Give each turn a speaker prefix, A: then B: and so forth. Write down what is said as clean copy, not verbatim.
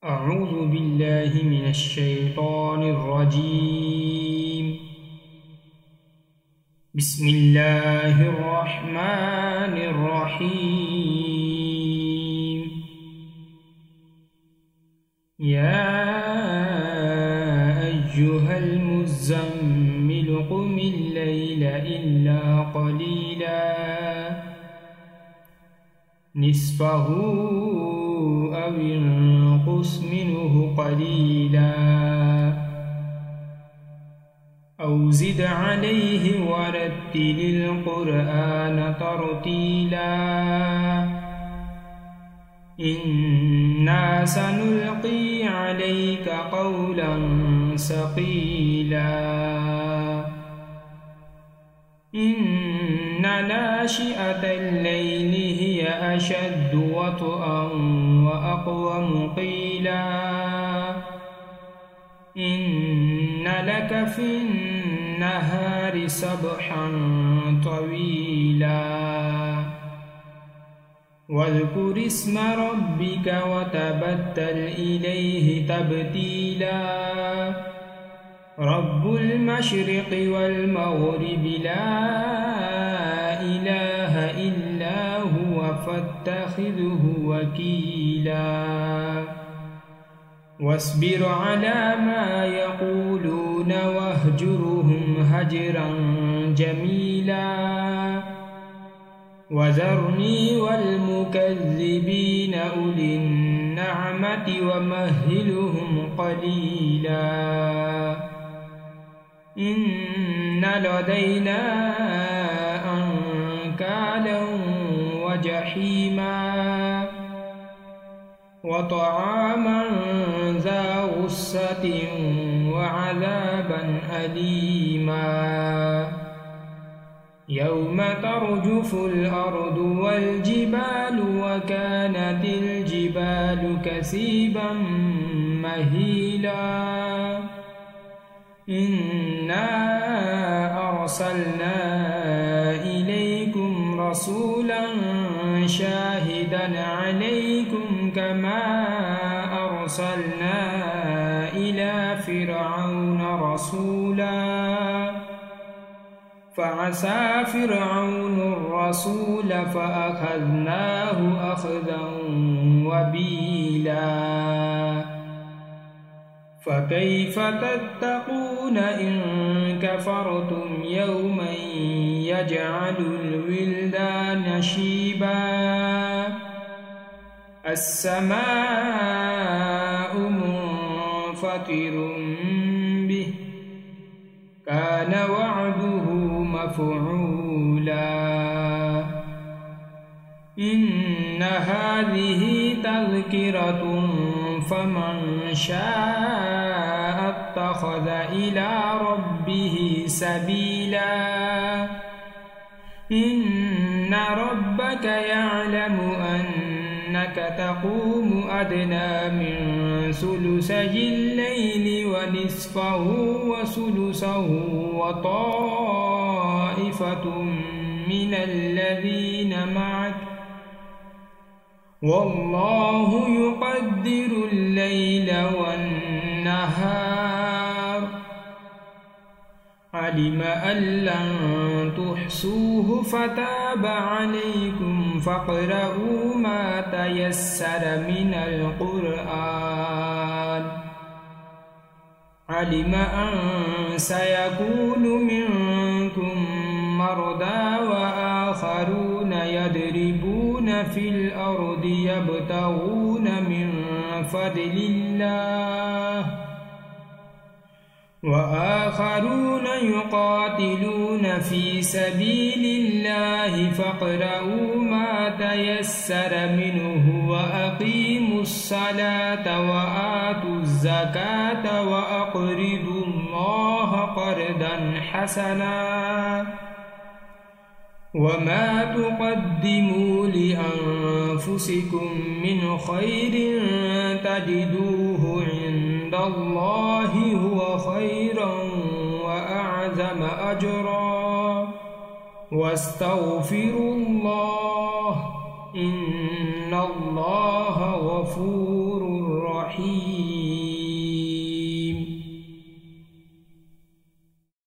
A: أعوذ بالله من الشيطان الرجيم. بسم الله الرحمن الرحيم. يا أيها المزمل قم الليل إلا قليلا نصفه أو انقص منه قليلا أو زد عليه ورتل القرآن ترتيلا إنا سنلقي عليك قولا ثقيلا إن ناشئة الليل هي أشد وطئا وأقوم قيلا إن لك في النهار سبحا طويلا واذكر اسم ربك وتبتل إليه تبتيلا رب المشرق والمغرب لا إله إلا هو فاتخذه وكيلا واصبر على ما يقولون واهجرهم هجرا جميلا وذرني والمكذبين أولي النعمة ومهلهم قليلا إن لدينا أنكالا وجحيما وطعاما ذا غصة وعذابا أليما يوم ترجف الأرض والجبال وكانت الجبال كثيبا مهيلا إنا أرسلنا إليكم رسولا شاهدا عليكم كما أرسلنا إلى فرعون رسولا فعصى فرعون الرسول فأخذناه أخذا وبيلا فكيف تتقون إن كفرتم يوما يجعل الولدان شيبا السماء منفطر به كان وعده مفعولا إن هذه تذكرة فمن شاء اتخذ إلى ربه سبيلا إن ربك يعلم أنك تقوم أدنى من ثلثي الليل ونصفه وثلثه وطائفة من الذين معك والله يقدر الليل والنهار علم أن لن تحصوه فتاب عليكم فاقرؤوا ما تيسر من القرآن علم أن سيكون منكم مرضى وآخرون يضربون في الأرض يبتغون من فضل الله وآخرون يقاتلون في سبيل الله فاقرؤوا ما تيسر منه وأقيموا الصلاة وآتوا الزكاة وأقرضوا الله قرضا حسنا وما تقدموا لأنفسكم من خير تجدوه عند الله هو خيرا وأعظم أجرا واستغفروا الله إن الله غفور